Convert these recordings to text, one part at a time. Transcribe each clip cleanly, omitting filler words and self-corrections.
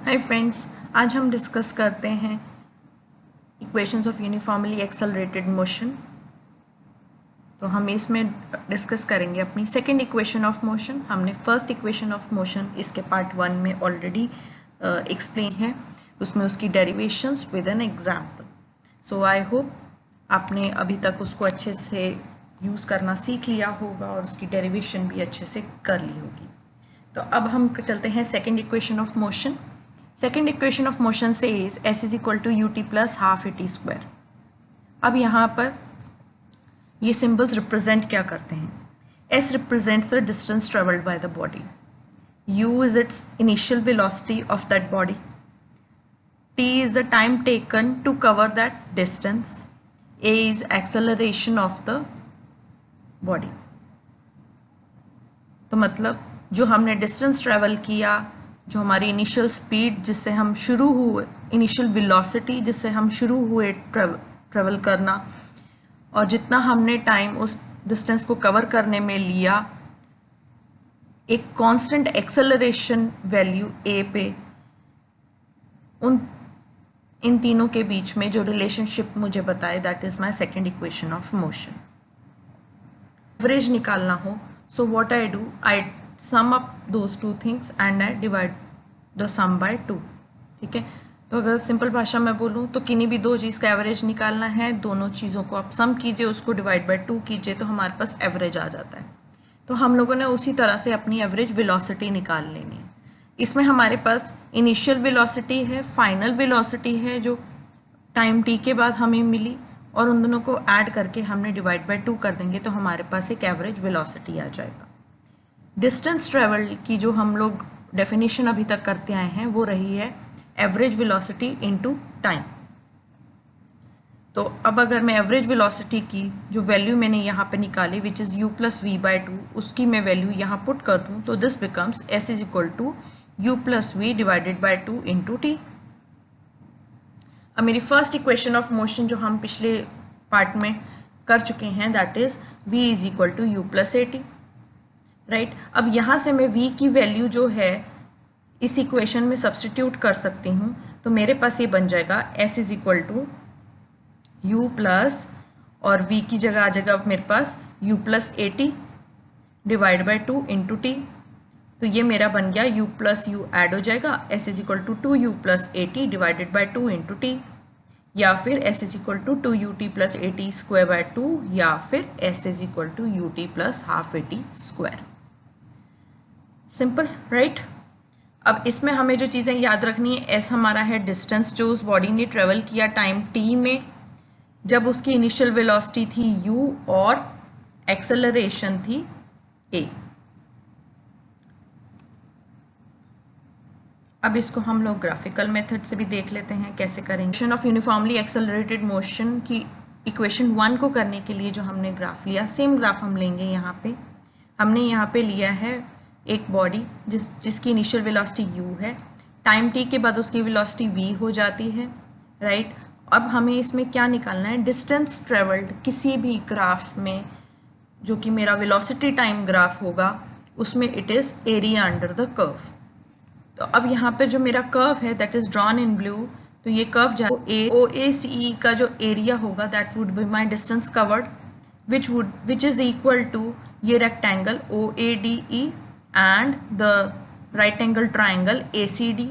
Hi friends, आज हम discuss करते हैं equations of uniformly accelerated motion. तो हम इसमें डिस्कस करेंगे अपनी सेकंड इक्वेशन ऑफ मोशन। हमने फर्स्ट इक्वेशन ऑफ मोशन इसके पार्ट 1 में ऑलरेडी एक्सप्लेन है, उसमें उसकी derivations with an example. So I hope आपने अभी तक उसको अच्छे से यूज़ करना सीख लिया होगा और उसकी डेरिवेशन भी अच्छे से कर ली होगी। तो अब हम चलते हैं second equation of motion. Second equation of motion से is S is equal to U T plus half A T square. अब यहाँ पर ये सिंबल्स रिप्रेजेंट क्या करते हैं? S represents the distance travelled by the body, U is its initial velocity of that body, T is the time taken to cover that distance, A is acceleration of the body. तो मतलब जो हमने distance travel किया, जो हमारी initial speed जिससे हम शुरू हुए, इनिशियल वेलोसिटी जिससे हम शुरू हुए ट्रेवल करना, और जितना हमने टाइम उस डिस्टेंस को कवर करने में लिया, एक कांस्टेंट एक्सेलरेशन वैल्यू ए पे, इन तीनों के बीच में जो रिलेशनशिप मुझे बताए, that is my second equation of motion. Average निकालना हो, so what I do, I sum up those two things and I divide the sum by 2। ठीक है, तो अगर सिंपल भाषा में बोलूँ तो किन्हीं भी दो चीज़ का एवरेज निकालना है, दोनों चीज़ों को आप सम कीजिए, उसको डिवाइड बाय 2 कीजिए, तो हमारे पास एवरेज आ जाता है। तो हम लोगों ने उसी तरह से अपनी एवरेज वेलोसिटी निकाल लेनी है। इसमें हमारे पास इनिशियल वेलोसिटी है, फाइनल वेलोसिटी है जो टाइम टी के बाद हमें मिली, और उन दोनों को ऐड करके हमने डिवाइड बाय 2 कर देंगे तो हमारे पास एक एवरेज वेलोसिटी आ जाएगा। डिस्टेंस ट्रेवल की जो हम लोग डेफिनेशन अभी तक करते आए हैं वो रही है एवरेज वेलोसिटी इनटू टाइम। तो अब अगर मैं एवरेज वेलोसिटी की जो वैल्यू मैंने यहाँ पे निकाली, which is u plus v by 2, उसकी मैं वैल्यू यहाँ पुट कर दूँ तो this becomes s is equal to u plus v divided by 2 into t. अब मेरी फर्स्ट इक्वेशन ऑफ मोशन जो हम पिछले पार्ट में कर चुके हैं, that is v is equal to u plus a t, right. अब यहाँ से मैं v की वैल्यू जो है इस इक्वेशन में सब्सटीट्यूट कर सकती हूँ, तो मेरे पास ये बन जाएगा s is equal to u plus, और v की जगह आ जाएगा मेरे पास u plus a t divide by 2 into t. तो ये मेरा बन गया u प्लस यू ऐड हो जाएगा, s is equal to 2u plus a t divided by 2 into t, या फिर s is equal to 2ut plus a T square by 2, या फिर s is equal to ut plus half A T square. Simple, right. अब इसमें हमें जो चीज़ें याद रखनी है, s हमारा है डिस्टेंस जो उस बॉडी ने ट्रेवल किया टाइम t में, जब उसकी इनिशियल वेलोसिटी थी u और एक्सेलरेशन थी a। अब इसको हम लोग ग्राफिकल मेथड से भी देख लेते हैं कैसे करेंगे। Equation of uniformly accelerated motion की इक्वेशन 1 को करने के लिए जो हमने ग्राफ लिया, सेम ग्राफ हम लेंगे। यहाँ पे हमने यहाँ पे लिया है एक बॉडी जिसकी इनिशियल वेलोसिटी u है, टाइम t के बाद उसकी वेलोसिटी v हो जाती है, राइट। अब हमें इसमें क्या निकालना है, डिस्टेंस ट्रेवल्ड किसी भी ग्राफ में, जो कि मेरा वेलोसिटी टाइम ग्राफ होगा, उसमें it is area under the curve. तो अब यहाँ पे जो मेरा कर्व है that is drawn in blue, तो ये कर्व ओ ए सी ई का जो एरिया होगा that would be my distance covered, which is equal to ये rectangle O A D E and the right angle triangle ACD।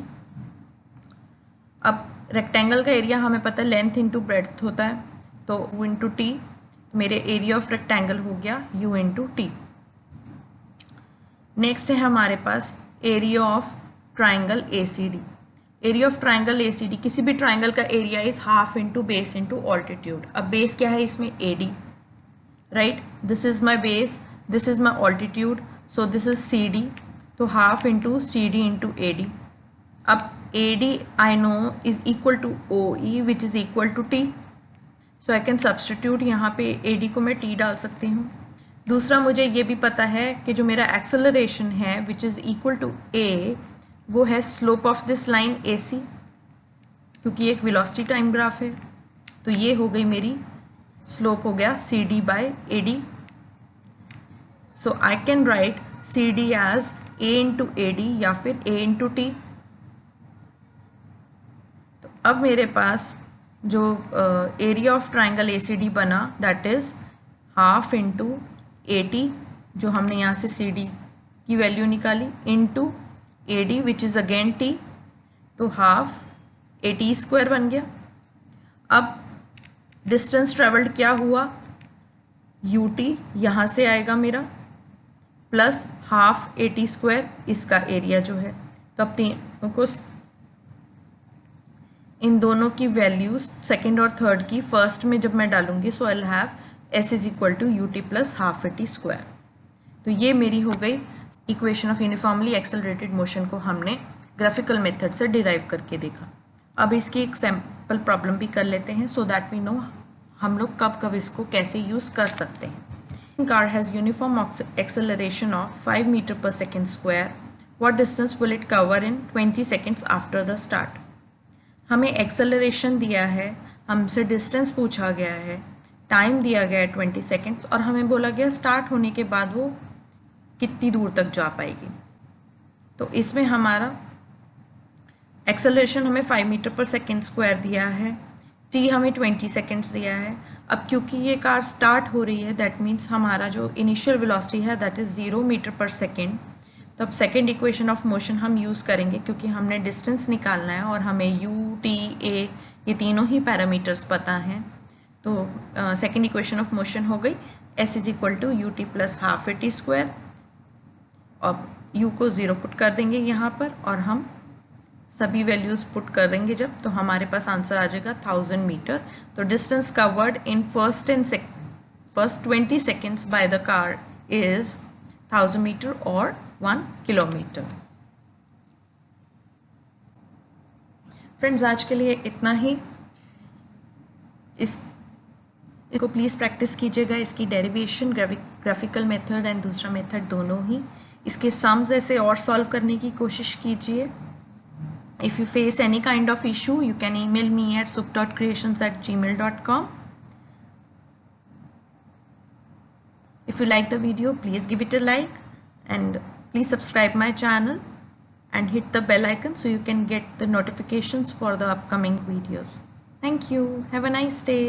अब रेक्टेंगल का area हमें पता है लेंथ इंटू ब्रेड्थ होता है, तो u इंटू टी, मेरे एरिया ऑफ रेक्टेंगल हो गया u इंटू टी। नेक्स्ट है हमारे पास area of triangle ACD। Area of triangle ACD, किसी भी ट्राइंगल का area is half into base into altitude. अब बेस क्या है इसमें AD, right. This is my base, this is my altitude, so this is CD, तो half into CD into AD। अब AD I know is equal to OE which is equal to T, so I can substitute, यहाँ पे AD को मैं T डाल सकती हूँ। दूसरा मुझे ये भी पता है कि जो मेरा एक्सेलरेशन है which is equal to A, वो है slope of this line AC, क्योंकि एक वेलोसिटी टाइम ग्राफ है, तो ये हो गई मेरी स्लोप, हो गया CD by AD। So I can write CD as A into AD या फिर A into T। अब मेरे पास जो एरिया ऑफ ट्राइंगल ACD बना दैट इज़ हाफ इंटू 80 जो हमने यहाँ से CD की वैल्यू निकाली into AD which is again T, तो हाफ AT स्क्वायर बन गया। अब डिस्टेंस ट्रेवल्ड क्या हुआ, UT यहाँ से आएगा मेरा प्लस हाफ AT स्क्वायर इसका एरिया जो है। तो अब तीनों को, इन दोनों की वैल्यूज सेकेंड और थर्ड की फर्स्ट में जब मैं डालूंगी so I will have S is equal to UT plus half AT square. तो ये मेरी हो गई equation of uniformly accelerated motion को हमने ग्राफिकल मेथड से डिराइव करके देखा। अब इसकी एक सैम्पल प्रॉब्लम भी कर लेते हैं सो दैट वी नो हम लोग कब कब इसको कैसे यूज़ कर सकते हैं। Car has uniform acceleration of 5 metre पर second square, what distance will it cover in 20 seconds after the start. हमें एक्सेलरेशन दिया है, हमसे डिस्टेंस पूछा गया है, टाइम दिया गया है 20 सेकेंड्स और हमें बोला गया स्टार्ट होने के बाद वो कितनी दूर तक जा पाएगी। तो इसमें हमारा एक्सेलरेशन हमें 5 मीटर पर सेकेंड स्क्वायर दिया है, टी हमें 20 सेकेंड्स दिया है। अब क्योंकि ये कार स्टार्ट हो रही है दैट मीन्स हमारा जो इनिशियल वेलोसिटी है दैट इज़ 0 मीटर पर सेकेंड। तो अब सेकेंड इक्वेशन ऑफ मोशन हम यूज़ करेंगे क्योंकि हमने डिस्टेंस निकालना है और हमें U, T, A ये तीनों ही पैरामीटर्स पता हैं। तो सेकेंड इक्वेशन ऑफ मोशन हो गई S is equal to UT plus half AT square, और U को 0 पुट कर देंगे यहाँ पर और हम सभी वैल्यूज़ पुट कर देंगे जब, तो हमारे पास आंसर आ जाएगा 1000 मीटर। तो distance covered in first 20 seconds by the car is 1000 metre और 1 किलोमीटर। फ्रेंड्स आज के लिए इतना ही। इसको प्लीज़ प्रैक्टिस कीजिएगा, इसकी डेरिवेशन ग्राफिकल मेथड एंड दूसरा मेथड दोनों ही। इसके सम्स ऐसे और सॉल्व करने की कोशिश कीजिए। If you face any kind of issue, you can email me at suk.creations@gmail.com. If you like the video, please give it a like and please subscribe my channel and hit the bell icon so you can get the notifications for the upcoming videos. Thank you. Have a nice day.